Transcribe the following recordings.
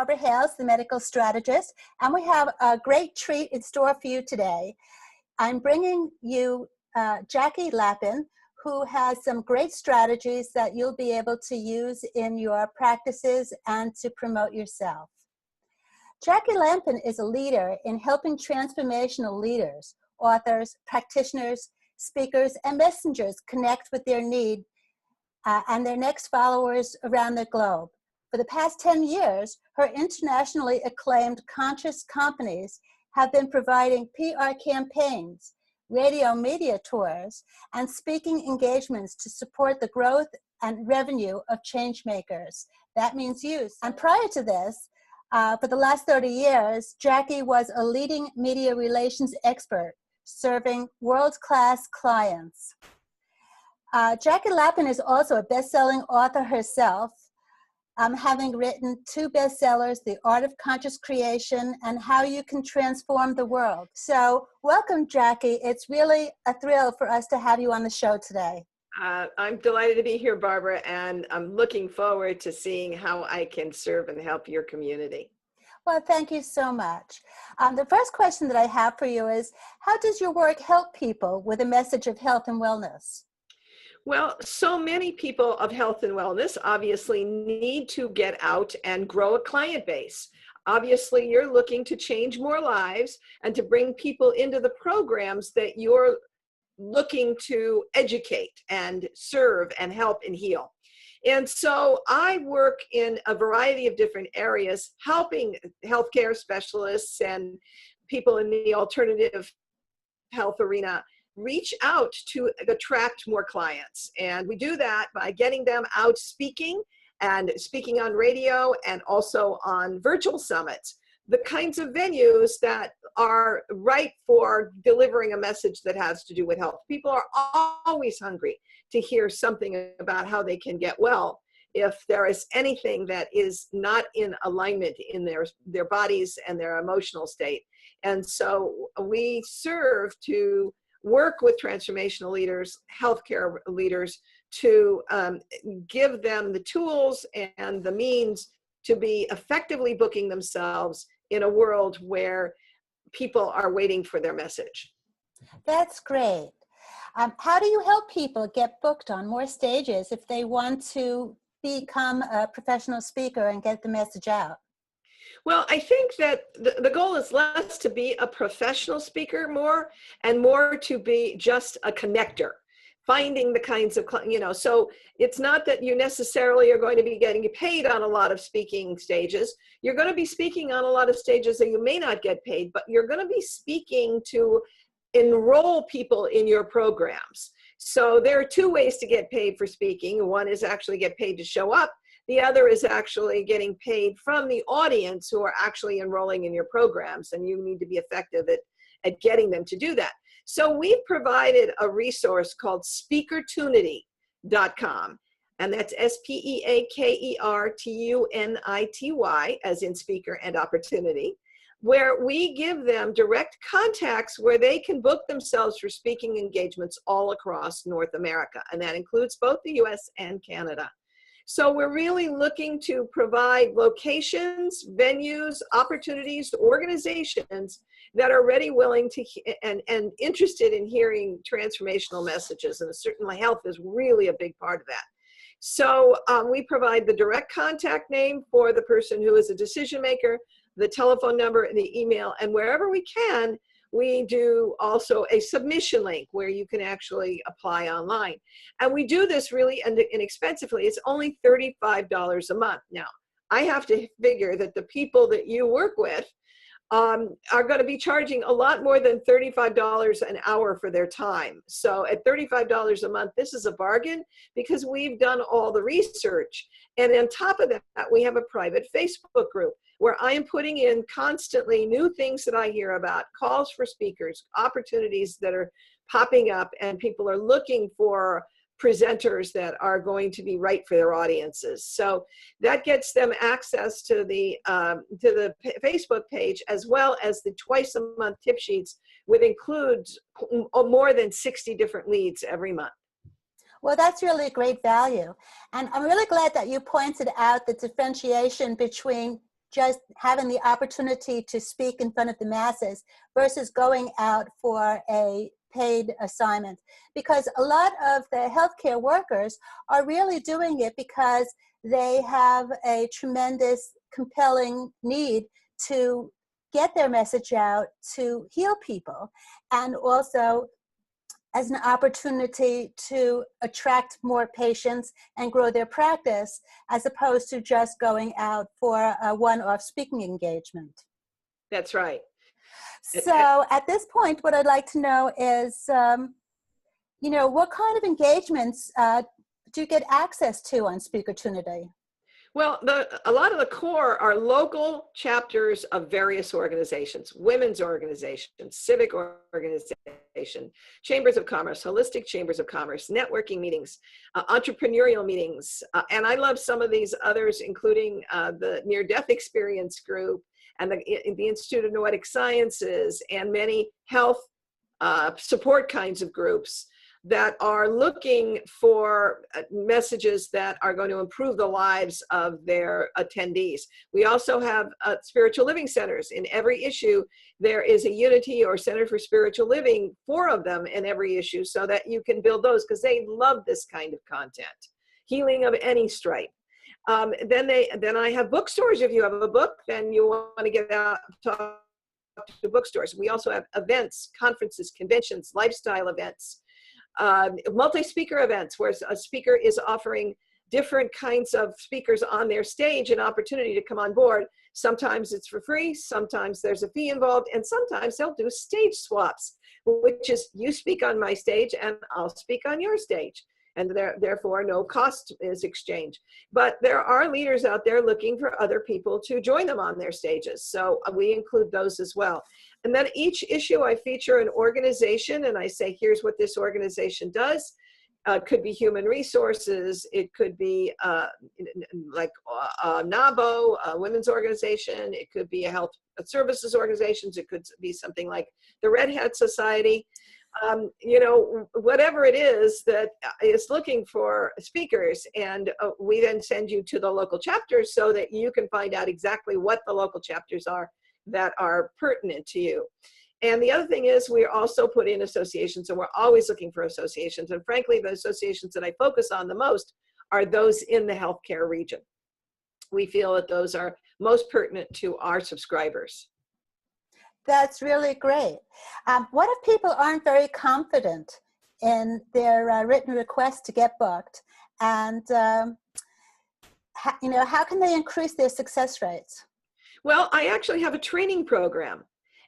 Barbara Hales, the medical strategist, and we have a great treat in store for you today. I'm bringing you Jackie Lapin, who has some great strategies that you'll be able to use in your practices and to promote yourself. Jackie Lapin is a leader in helping transformational leaders, authors, practitioners, speakers, and messengers connect with their need and their next followers around the globe. For the past 10 years, her internationally acclaimed conscious companies have been providing PR campaigns, radio media tours, and speaking engagements to support the growth and revenue of change makers. That means you. And prior to this, for the last 30 years, Jackie was a leading media relations expert serving world-class clients. Jackie Lapin is also a best-selling author herself, having written 2 bestsellers, The Art of Conscious Creation and How You Can Transform the World. So welcome, Jackie. It's really a thrill for us to have you on the show today. I'm delighted to be here, Barbara, and I'm looking forward to seeing how I can serve and help your community. Well, thank you so much. The first question that I have for you is, how does your work help people with a message of health and wellness? Well, so many people of health and wellness obviously need to get out and grow a client base. Obviously, you're looking to change more lives and to bring people into the programs that you're looking to educate and serve and help and heal. And so I work in a variety of different areas, helping healthcare specialists and people in the alternative health arena reach out to attract more clients. And we do that by getting them out speaking and speaking on radio and also on virtual summits, the kinds of venues that are right for delivering a message that has to do with health. People are always hungry to hear something about how they can get well if there is anything that is not in alignment in their bodies and their emotional state. And so we serve to work with transformational leaders, healthcare leaders, to give them the tools and the means to be effectively booking themselves in a world where people are waiting for their message. That's great. How do you help people get booked on more stages if they want to become a professional speaker and get the message out? Well, I think that the goal is less to be a professional speaker more and more to be just a connector, finding the kinds of, so it's not that you necessarily are going to be getting paid on a lot of speaking stages. You're going to be speaking on a lot of stages that you may not get paid, but you're going to be speaking to enroll people in your programs. So there are 2 ways to get paid for speaking. One is actually get paid to show up. The other is actually getting paid from the audience who are actually enrolling in your programs, and you need to be effective at getting them to do that. So we've provided a resource called SpeakerTunity.com, and that's SpeakerTunity, as in speaker and opportunity, where we give them direct contacts where they can book themselves for speaking engagements all across North America, and that includes both the US and Canada. So we're really looking to provide locations, venues, opportunities, organizations that are ready, willing to, and interested in hearing transformational messages. And certainly health is really a big part of that. So we provide the direct contact name for the person who is a decision maker, the telephone number and the email, and wherever we can, we do also a submission link where you can actually apply online. And we do this really inexpensively. It's only $35 a month. Now, I have to figure that the people that you work with are going to be charging a lot more than $35 an hour for their time. So at $35 a month, this is a bargain because we've done all the research. And on top of that, we have a private Facebook group where I am putting in constantly new things that I hear about, calls for speakers, opportunities that are popping up, and people are looking for presenters that are going to be right for their audiences. So that gets them access to the Facebook page, as well as the twice-a-month tip sheets, which includes more than 60 different leads every month. Well, that's really a great value. And I'm really glad that you pointed out the differentiation between just having the opportunity to speak in front of the masses versus going out for a paid assignment. Because a lot of the healthcare workers are really doing it because they have a tremendous, compelling need to get their message out to heal people, and also as an opportunity to attract more patients and grow their practice, as opposed to just going out for a one-off speaking engagement. That's right. So at this point, what I'd like to know is, what kind of engagements do you get access to on SpeakerTunity? Well, a lot of the core are local chapters of various organizations, women's organizations, civic organization, chambers of commerce, holistic chambers of commerce, networking meetings, entrepreneurial meetings. And I love some of these others, including the near-death experience group and the Institute of Noetic Sciences, and many health support kinds of groups that are looking for messages that are going to improve the lives of their attendees. We also have spiritual living centers. In every issue, there is a Unity or Center for Spiritual Living, 4 of them in every issue, so that you can build those, because they love this kind of content. Healing of any stripe. Then I have bookstores. If you have a book, then you want to get out and talk to bookstores. We also have events, conferences, conventions, lifestyle events, multi-speaker events where a speaker is offering different kinds of speakers on their stage an opportunity to come on board. Sometimes it's for free, sometimes there's a fee involved, and sometimes they'll do stage swaps, which is you speak on my stage and I'll speak on your stage. And therefore no cost is exchanged. But there are leaders out there looking for other people to join them on their stages. So we include those as well. And then each issue I feature an organization and I say, here's what this organization does. It could be human resources. It could be like NABO, a women's organization. It could be a health services organizations. It could be something like the Red Hat Society. Whatever it is that is looking for speakers, and we then send you to the local chapters so that you can find out exactly what the local chapters are that are pertinent to you. And the other thing is we also put in associations, and we're always looking for associations. And frankly, the associations that I focus on the most are those in the healthcare region. We feel that those are most pertinent to our subscribers. That's really great. What if people aren't very confident in their written request to get booked? And, how can they increase their success rates? Well, I actually have a training program,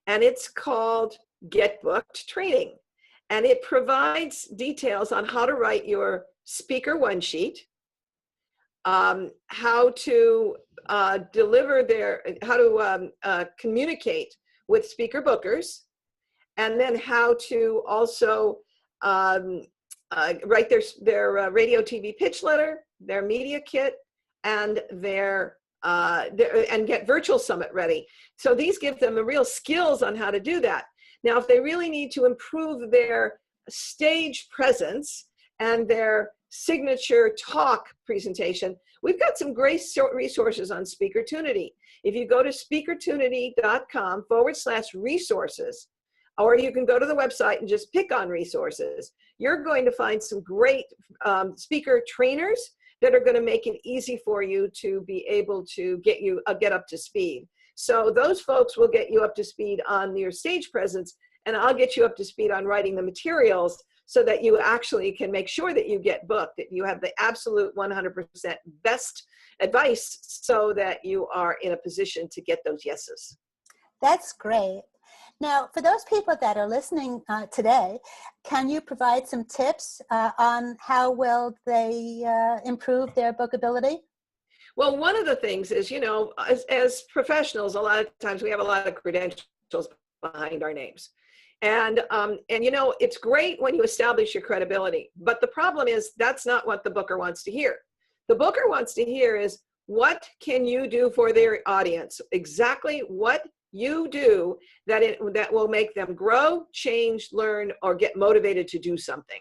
and it's called Get Booked Training. And it provides details on how to write your speaker one sheet, how to communicate with speaker bookers, and then how to also write their radio TV pitch letter, their media kit, and and get Virtual Summit ready. So these give them the real skills on how to do that. Now, if they really need to improve their stage presence and their signature talk presentation, we've got some great resources on SpeakerTunity. If you go to speakertunity.com/resources, or you can go to the website and just pick on resources, you're going to find some great speaker trainers that are going to make it easy for you to be able to get up to speed. So those folks will get you up to speed on your stage presence, and I'll get you up to speed on writing the materials so that you actually can make sure that you get booked, that you have the absolute 100% best advice so that you are in a position to get those yeses. That's great. Now, for those people that are listening today, can you provide some tips on how will they improve their bookability? Well, one of the things is, as professionals, a lot of times we have a lot of credentials behind our names. And it's great when you establish your credibility, but the problem is that's not what the booker wants to hear. The booker wants to hear is, what can you do for their audience? Exactly what you do that will make them grow, change, learn, or get motivated to do something.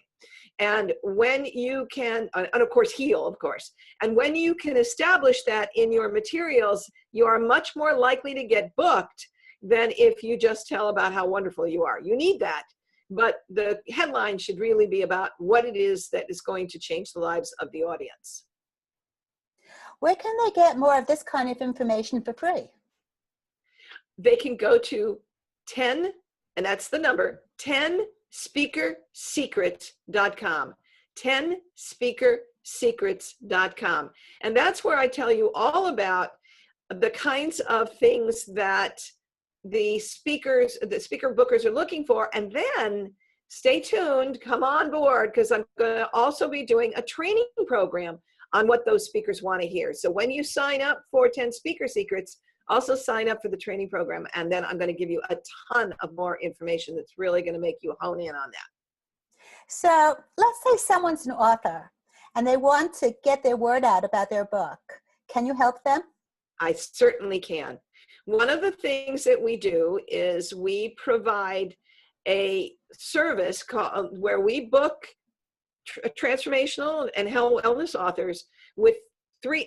And when you can, and of course, heal, of course. And when you can establish that in your materials, you are much more likely to get booked than if you just tell about how wonderful you are. You need that. But the headline should really be about what it is that is going to change the lives of the audience. Where can they get more of this kind of information for free? They can go to 10, and that's the number, 10speakersecrets.com, 10speakersecrets.com. And that's where I tell you all about the kinds of things that the speaker bookers are looking for. And then stay tuned, come on board, because I'm going to also be doing a training program on what those speakers want to hear. So when you sign up for 10 Speaker Secrets, also sign up for the training program, and then I'm going to give you a ton of more information that's really going to make you hone in on that. So let's say someone's an author and they want to get their word out about their book. Can you help them? I certainly can. One of the things that we do is we provide a service called, where we book transformational and health wellness authors with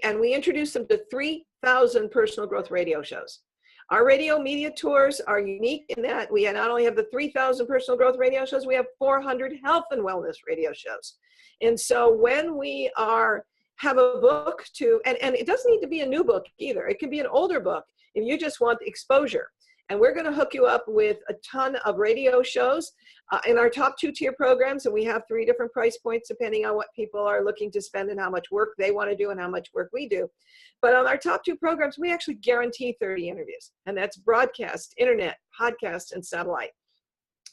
and we introduce them to 3,000 personal growth radio shows. Our radio media tours are unique in that we not only have the 3,000 personal growth radio shows, we have 400 health and wellness radio shows. And so when we have a book and it doesn't need to be a new book either. It can be an older book if you just want exposure. And we're going to hook you up with a ton of radio shows in our top 2-tier programs. And we have 3 different price points depending on what people are looking to spend and how much work they want to do and how much work we do. But on our top 2 programs, we actually guarantee 30 interviews. And that's broadcast, internet, podcast, and satellite.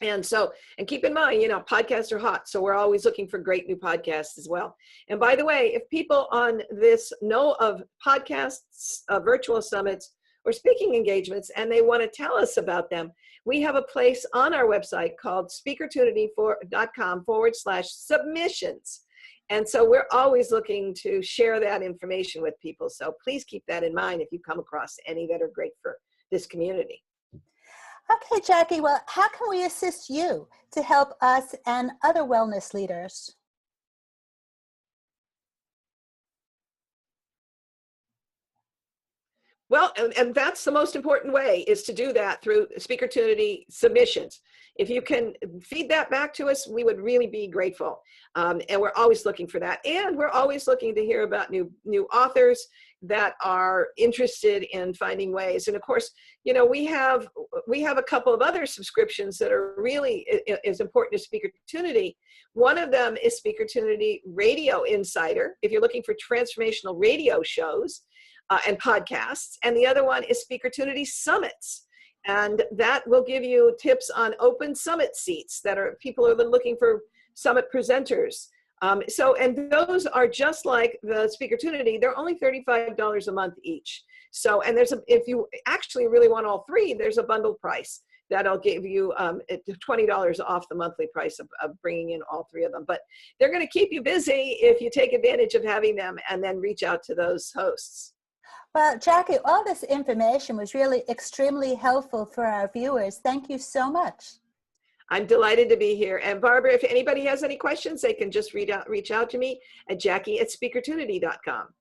And so, and keep in mind, podcasts are hot. So we're always looking for great new podcasts as well. And by the way, if people on this know of podcasts, virtual summits, or speaking engagements, and they want to tell us about them, we have a place on our website called SpeakerTunity.com/submissions. And so we're always looking to share that information with people. So please keep that in mind if you come across any that are great for this community. Okay, Jackie, well, how can we assist you to help us and other wellness leaders? Well, and that's the most important way, is to do that through SpeakerTunity submissions. If you can feed that back to us, we would really be grateful. And we're always looking for that. And we're always looking to hear about new authors that are interested in finding ways. And of course, we have a couple of other subscriptions that are really as important as SpeakerTunity. One of them is SpeakerTunity Radio Insider, if you're looking for transformational radio shows and podcasts. And the other one is SpeakerTunity Summits. And that will give you tips on open summit seats people are looking for summit presenters. And those are just like the SpeakerTunity. They're only $35 a month each. So, and if you actually really want all 3, there's a bundled price that'll give you $20 off the monthly price of bringing in all 3 of them. But they're going to keep you busy if you take advantage of having them and then reach out to those hosts. Well, Jackie, all this information was really extremely helpful for our viewers. Thank you so much. I'm delighted to be here. And Barbara, if anybody has any questions, they can just reach out to me at Jackie@SpeakerTunity.com.